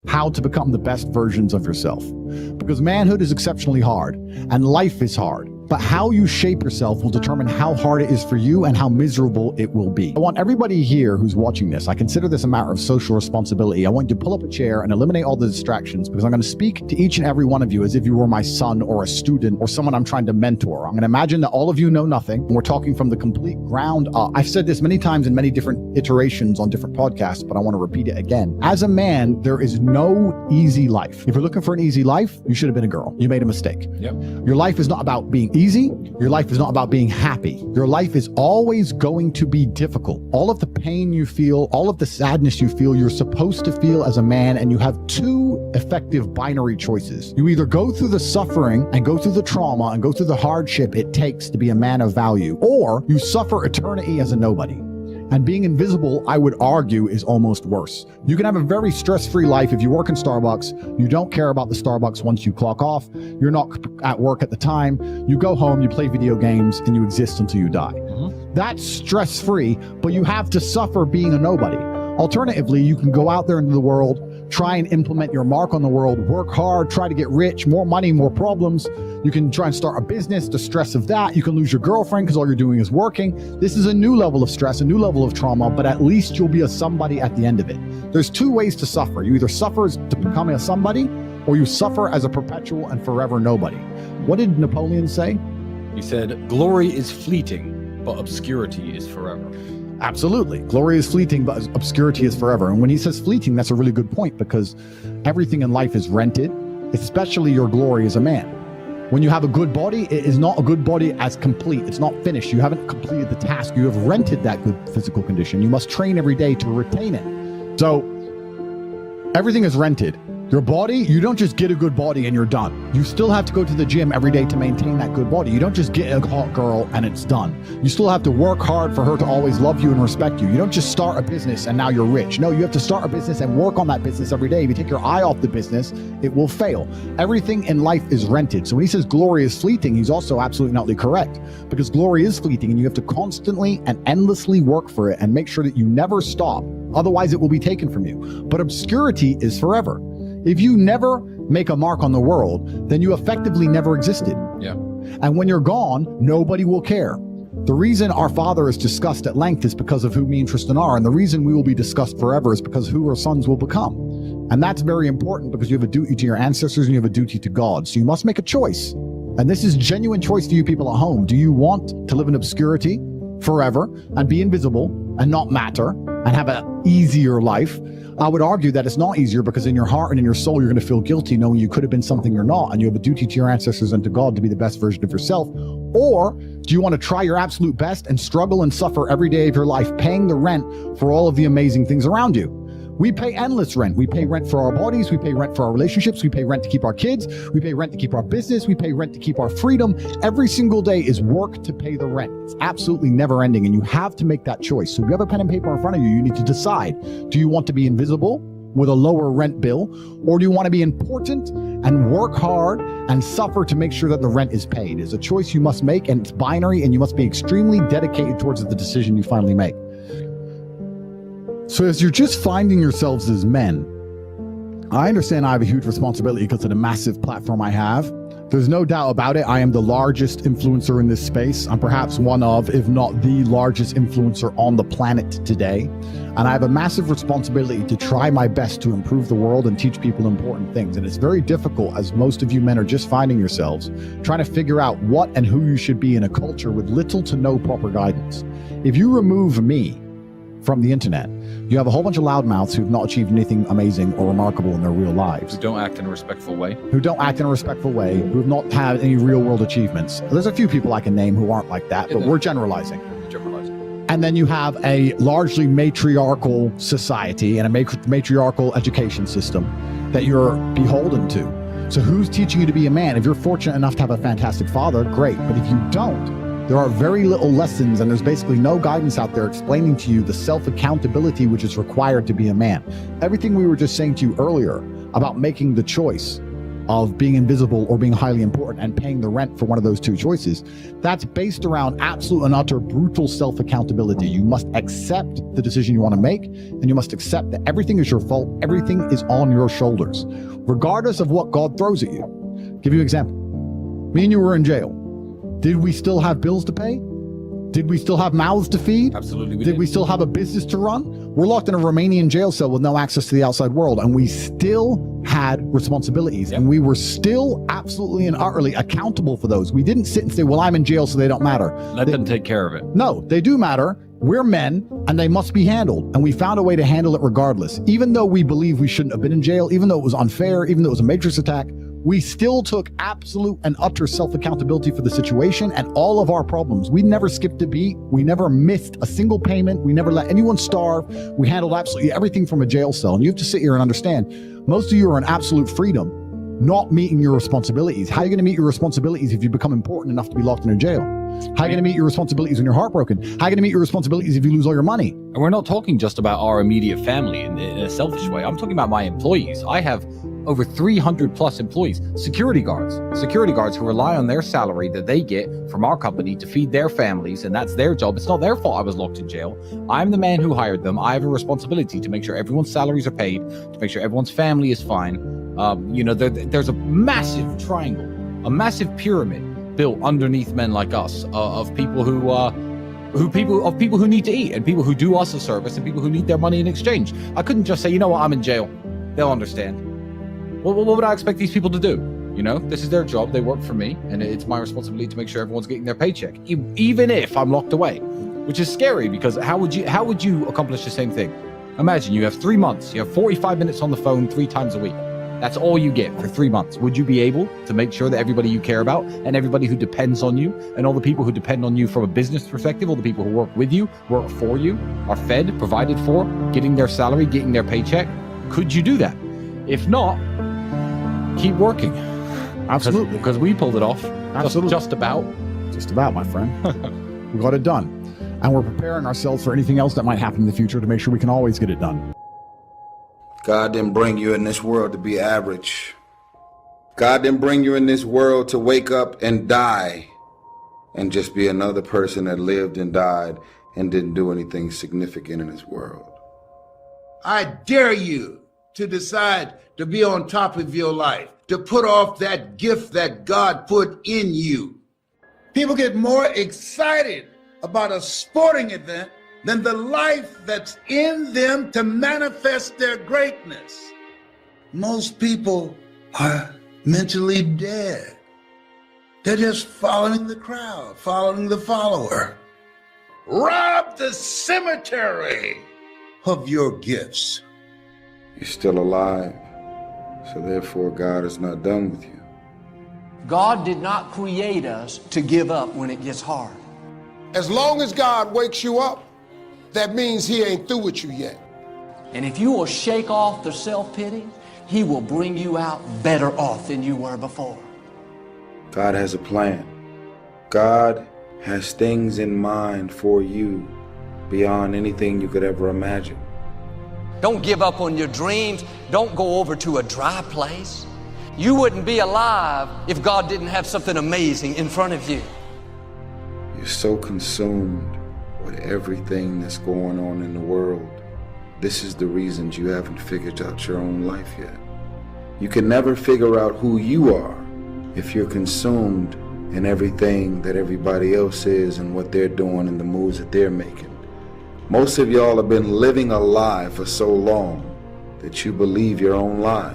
how to become the best versions of yourself. Because manhood is exceptionally hard and life is hard. But how you shape yourself will determine how hard it is for you and how miserable it will be. I want everybody here who's watching this, I consider this a matter of social responsibility. I want you to pull up a chair and eliminate all the distractions, because I'm going to speak to each and every one of you as if you were my son or a student or someone I'm trying to mentor. I'm going to imagine that all of you know nothing, and we're talking from the complete ground up. I've said this many times in many different iterations on different podcasts, but I want to repeat it again. As a man, there is no easy life. If you're looking for an easy life, you should have been a girl. You made a mistake. Yep. Your life is not about being easy. Your life is not about being happy. Your life is always going to be difficult. All of the pain you feel, all of the sadness you feel, you're supposed to feel as a man, and you have two effective binary choices. You either go through the suffering and go through the trauma and go through the hardship it takes to be a man of value, or you suffer eternity as a nobody. And being invisible, I would argue, is almost worse. You can have a very stress-free life if you work in Starbucks. You don't care about the Starbucks once you clock off. You're not at work at the time. You go home, you play video games, and you exist until you die. That's stress-free, but you have to suffer being a nobody. Alternatively, you can go out there into the world, try and implement your mark on the world, work hard, try to get rich, more money, more problems. You can try and start a business, the stress of that. You can lose your girlfriend because all you're doing is working. This is a new level of stress, a new level of trauma, but at least you'll be a somebody at the end of it. There's two ways to suffer. You either suffer to become a somebody, or you suffer as a perpetual and forever nobody. What did Napoleon say? He said, glory is fleeting, but obscurity is forever. Absolutely. Glory is fleeting, but obscurity is forever. And when he says fleeting, that's a really good point, because everything in life is rented, especially your glory as a man. When you have a good body, it is not a good body as complete. It's not finished. You haven't completed the task. You have rented that good physical condition. You must train every day to retain it. So everything is rented. Your body, you don't just get a good body and you're done. You still have to go to the gym every day to maintain that good body. You don't just get a hot girl and it's done. You still have to work hard for her to always love you and respect you. You don't just start a business and now you're rich. No, you have to start a business and work on that business every day. If you take your eye off the business, it will fail. Everything in life is rented. So when he says glory is fleeting, he's also absolutely not correct, because glory is fleeting and you have to constantly and endlessly work for it and make sure that you never stop. Otherwise, it will be taken from you. But obscurity is forever. If you never make a mark on the world, then you effectively never existed. Yeah. And when you're gone, nobody will care. The reason our Father is discussed at length is because of who me and Tristan are. And the reason we will be discussed forever is because who our sons will become. And that's very important, because you have a duty to your ancestors and you have a duty to God. So you must make a choice. And this is genuine choice to you people at home. Do you want to live in obscurity forever and be invisible and not matter and have an easier life? I would argue that it's not easier, because in your heart and in your soul, you're going to feel guilty knowing you could have been something you're not, and you have a duty to your ancestors and to God to be the best version of yourself. Or do you want to try your absolute best and struggle and suffer every day of your life, paying the rent for all of the amazing things around you? We pay endless rent. We pay rent for our bodies. We pay rent for our relationships. We pay rent to keep our kids. We pay rent to keep our business. We pay rent to keep our freedom. Every single day is work to pay the rent. It's absolutely never ending, and you have to make that choice. So if you have a pen and paper in front of you, you need to decide, do you want to be invisible with a lower rent bill, or do you want to be important and work hard and suffer to make sure that the rent is paid? It's a choice you must make, and it's binary, and you must be extremely dedicated towards the decision you finally make. So as you're just finding yourselves as men, I understand I have a huge responsibility because of the massive platform I have. There's no doubt about it. I am the largest influencer in this space. I'm perhaps one of, if not the largest influencer on the planet today. And I have a massive responsibility to try my best to improve the world and teach people important things. And it's very difficult, as most of you men are just finding yourselves, trying to figure out what and who you should be in a culture with little to no proper guidance. If you remove me from the internet, you have a whole bunch of loudmouths who've not achieved anything amazing or remarkable in their real lives. Who don't act in a respectful way. Who have not had any real world achievements. There's a few people I can name who aren't like that, but we're generalizing. And then you have a largely matriarchal society and a matriarchal education system that you're beholden to. So who's teaching you to be a man? If you're fortunate enough to have a fantastic father, great. But if you don't, there are very little lessons, and there's basically no guidance out there explaining to you the self-accountability which is required to be a man. Everything we were just saying to you earlier about making the choice of being invisible or being highly important and paying the rent for one of those two choices, that's based around absolute and utter brutal self-accountability. You must accept the decision you want to make, and you must accept that everything is your fault. Everything is on your shoulders, regardless of what God throws at you. Give you an example. Me and you were in jail. Did we still have bills to pay? Did we still have mouths to feed? Absolutely we Did we still have a business to run? We're locked in a Romanian jail cell with no access to the outside world, and we still had responsibilities, and we were still absolutely and utterly accountable for those. We didn't sit and say, well, I'm in jail, so they don't matter. Let them take care of it. No, they do matter. We're men, and they must be handled. And we found a way to handle it regardless. Even though we believe we shouldn't have been in jail, even though it was unfair, even though it was a matrix attack, we still took absolute and utter self-accountability for the situation and all of our problems. We never skipped a beat. We never missed a single payment. We never let anyone starve. We handled absolutely everything from a jail cell. And you have to sit here and understand, most of you are in absolute freedom, not meeting your responsibilities. How are you going to meet your responsibilities if you become important enough to be locked in a jail? How are you going to meet your responsibilities when you're heartbroken? How are you going to meet your responsibilities if you lose all your money? And we're not talking just about our immediate family in a selfish way. I'm talking about my employees. I have over 300 plus employees, security guards who rely on their salary that they get from our company to feed their families, and that's their job. It's not their fault I was locked in jail. I'm the man who hired them. I have a responsibility to make sure everyone's salaries are paid, to make sure everyone's family is fine. There's a massive triangle, a massive pyramid built underneath men like us of people who need to eat, and people who do us a service, and people who need their money in exchange. I couldn't just say, you know what, I'm in jail. They'll understand. What would I expect these people to do? You know, this is their job. They work for me, and it's my responsibility to make sure everyone's getting their paycheck, even if I'm locked away, which is scary because how would you accomplish the same thing? Imagine you have 3 months. You have 45 minutes on the phone 3 times a week. That's all you get for 3 months. Would you be able to make sure that everybody you care about and everybody who depends on you and all the people who depend on you from a business perspective, all the people who work with you, work for you, are fed, provided for, getting their salary, getting their paycheck? Could you do that? If not, keep working. Absolutely. Because we pulled it off. Absolutely. Just about, my friend. We got it done. And we're preparing ourselves for anything else that might happen in the future to make sure we can always get it done. God didn't bring you in this world to be average. God didn't bring you in this world to wake up and die and just be another person that lived and died and didn't do anything significant in this world. I dare you to decide to be on top of your life, to put off that gift that God put in you. People get more excited about a sporting event than the life that's in them to manifest their greatness. Most people are mentally dead. They're just following the crowd, following the follower. Rob the cemetery of your gifts. You're still alive, so therefore God is not done with you. God did not create us to give up when it gets hard. As long as God wakes you up, that means he ain't through with you yet. And if you will shake off the self-pity, he will bring you out better off than you were before. God has a plan. God has things in mind for you beyond anything you could ever imagine. Don't give up on your dreams. Don't go over to a dry place. You wouldn't be alive if God didn't have something amazing in front of you. You're so consumed with everything that's going on in the world. This is the reasons you haven't figured out your own life yet. You can never figure out who you are if you're consumed in everything that everybody else is and what they're doing and the moves that they're making. Most of y'all have been living a lie for so long that you believe your own lies.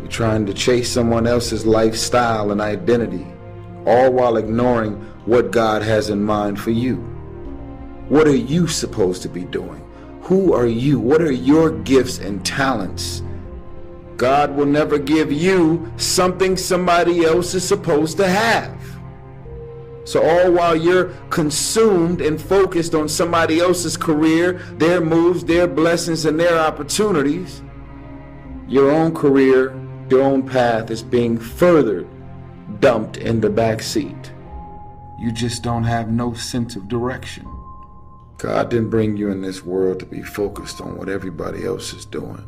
You're trying to chase someone else's lifestyle and identity, all while ignoring what God has in mind for you. What are you supposed to be doing? Who are you? What are your gifts and talents? God will never give you something somebody else is supposed to have. So all while you're consumed and focused on somebody else's career, their moves, their blessings, and their opportunities, your own career, your own path is being further dumped in the back seat. You just don't have no sense of direction. God didn't bring you in this world to be focused on what everybody else is doing.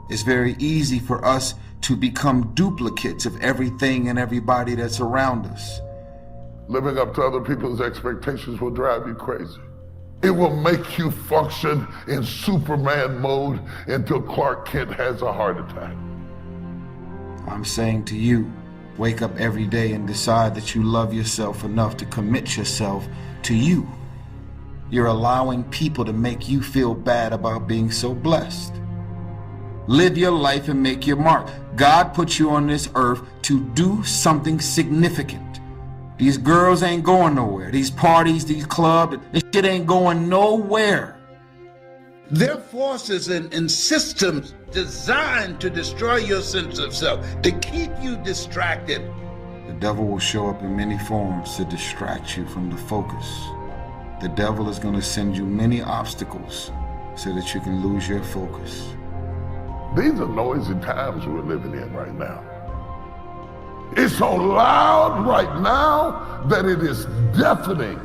It's very easy for us to become duplicates of everything and everybody that's around us. Living up to other people's expectations will drive you crazy. It will make you function in Superman mode until Clark Kent has a heart attack. I'm saying to you, wake up every day and decide that you love yourself enough to commit yourself to you. You're allowing people to make you feel bad about being so blessed. Live your life and make your mark. God put you on this earth to do something significant. These girls ain't going nowhere. These parties, these clubs, this shit ain't going nowhere. There are forces and systems designed to destroy your sense of self, to keep you distracted. The devil will show up in many forms to distract you from the focus. The devil is going to send you many obstacles so that you can lose your focus. These are noisy times we're living in right now. It's so loud right now that it is deafening.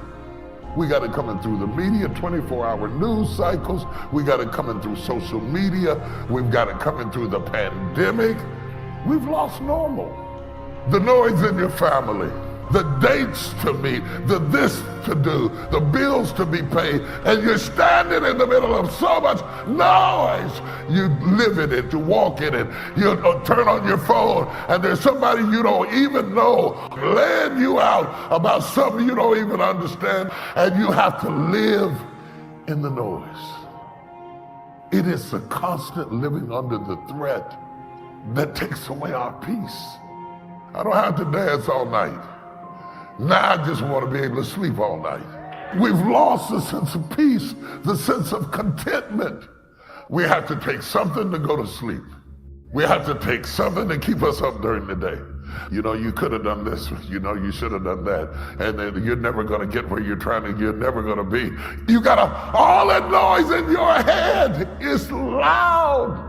We got it coming through the media, 24-hour news cycles. We got it coming through social media. We've got it coming through the pandemic. We've lost normal. The noise in your family, the dates to meet, the this to do, the bills to be paid, and you're standing in the middle of so much noise. You live in it, you walk in it, you turn on your phone, and there's somebody you don't even know laying you out about something you don't even understand, and you have to live in the noise. It is the constant living under the threat that takes away our peace. I don't have to dance all night. Now I just want to be able to sleep all night. We've lost the sense of peace, the sense of contentment. We have to take something to go to sleep. We have to take something to keep us up during the day. You know, you could have done this, you know, you should have done that. And then you're never going to get where you're never going to be. You got all that noise in your head is loud.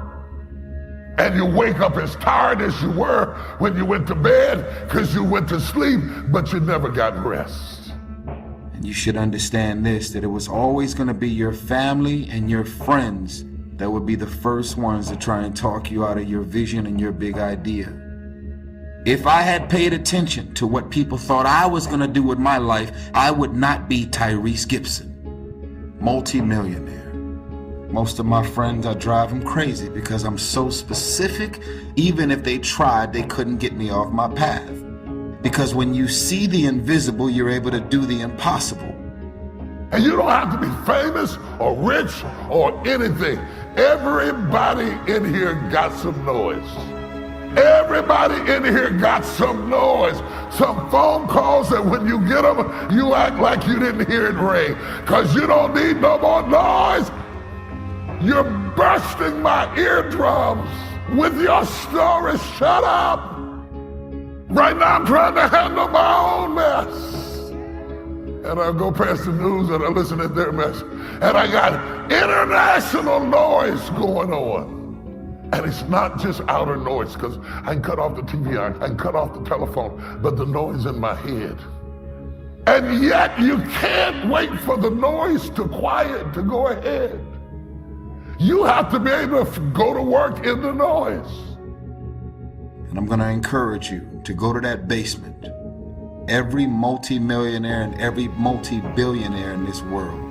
And you wake up as tired as you were when you went to bed because you went to sleep, but you never got rest. And you should understand this, that it was always going to be your family and your friends that would be the first ones to try and talk you out of your vision and your big idea. If I had paid attention to what people thought I was going to do with my life, I would not be Tyrese Gibson, multi-millionaire. Most of my friends, I drive them crazy because I'm so specific. Even if they tried, they couldn't get me off my path. Because when you see the invisible, you're able to do the impossible. And you don't have to be famous or rich or anything. Everybody in here got some noise. Everybody in here got some noise. Some phone calls that when you get them, you act like you didn't hear it ring. Because you don't need no more noise. You're bursting my eardrums with your story. Shut up. Right now I'm trying to handle my own mess. And I go past the news and I listen to their mess. And I got international noise going on. And it's not just outer noise, because I can cut off the TV, I can cut off the telephone, but the noise in my head. And yet you can't wait for the noise to quiet, to go ahead. You have to be able to go to work in the noise. And I'm going to encourage you to go to that basement. Every multi-millionaire and every multi-billionaire in this world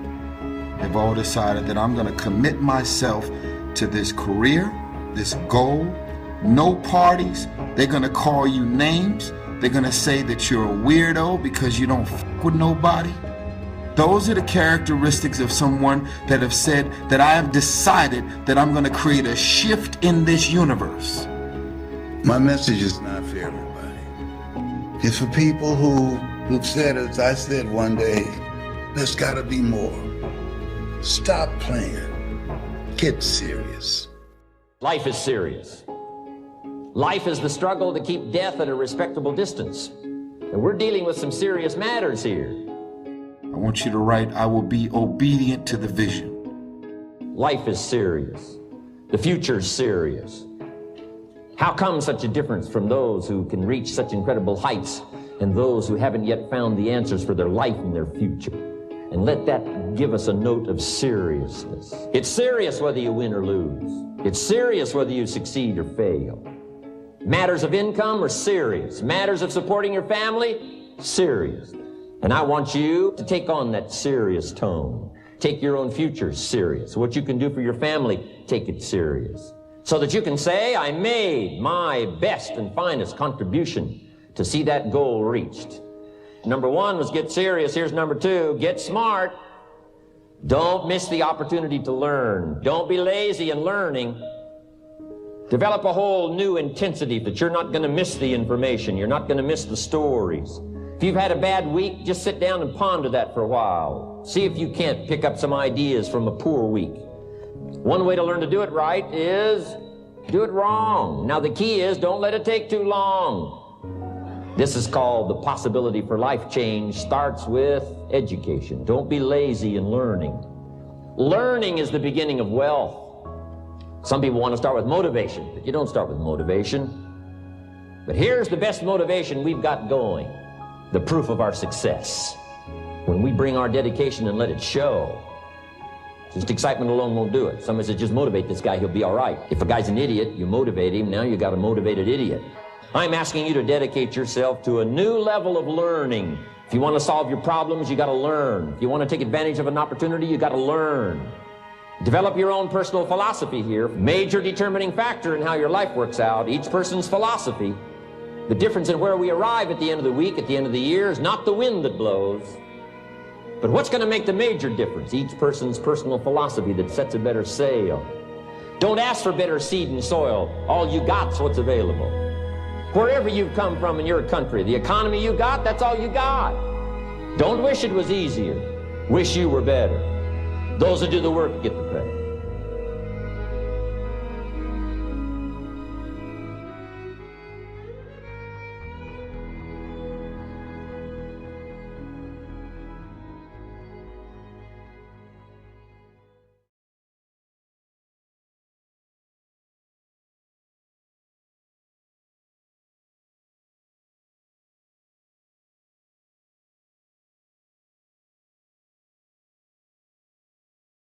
have all decided that I'm going to commit myself to this career, this goal. No parties. They're going to call you names. They're going to say that you're a weirdo because you don't fuck with nobody. Those are the characteristics of someone that have said that I have decided that I'm going to create a shift in this universe. My message is not for everybody. It's for people who've said, as I said one day, there's got to be more. Stop playing. Get serious. Life is serious. Life is the struggle to keep death at a respectable distance. And we're dealing with some serious matters here. I want you to write, I will be obedient to the vision. Life is serious. The future's serious. How come such a difference from those who can reach such incredible heights and those who haven't yet found the answers for their life and their future? And let that give us a note of seriousness. It's serious whether you win or lose. It's serious whether you succeed or fail. Matters of income are serious. Matters of supporting your family, serious. And I want you to take on that serious tone. Take your own future serious. What you can do for your family, take it serious. So that you can say, I made my best and finest contribution to see that goal reached. Number one was get serious. Here's number two, get smart. Don't miss the opportunity to learn. Don't be lazy in learning. Develop a whole new intensity that you're not going to miss the information. You're not going to miss the stories. If you've had a bad week, just sit down and ponder that for a while. See if you can't pick up some ideas from a poor week. One way to learn to do it right is do it wrong. Now the key is don't let it take too long. This is called the possibility for life change starts with education. Don't be lazy in learning. Learning is the beginning of wealth. Some people want to start with motivation, but you don't start with motivation. But here's the best motivation we've got going, the proof of our success. When we bring our dedication and let it show. Just excitement alone won't do it. Somebody says, just motivate this guy, he'll be all right. If a guy's an idiot, you motivate him, now you got a motivated idiot. I'm asking you to dedicate yourself to a new level of learning. If you want to solve your problems, you got to learn. If you want to take advantage of an opportunity, you got to learn. Develop your own personal philosophy here. Major determining factor in how your life works out, each person's philosophy. The difference in where we arrive at the end of the week, at the end of the year, is not the wind that blows. But what's going to make the major difference? Each person's personal philosophy that sets a better sail. Don't ask for better seed and soil. All you got's what's available. Wherever you've come from in your country, the economy you got, that's all you got. Don't wish it was easier. Wish you were better. Those who do the work get the pay.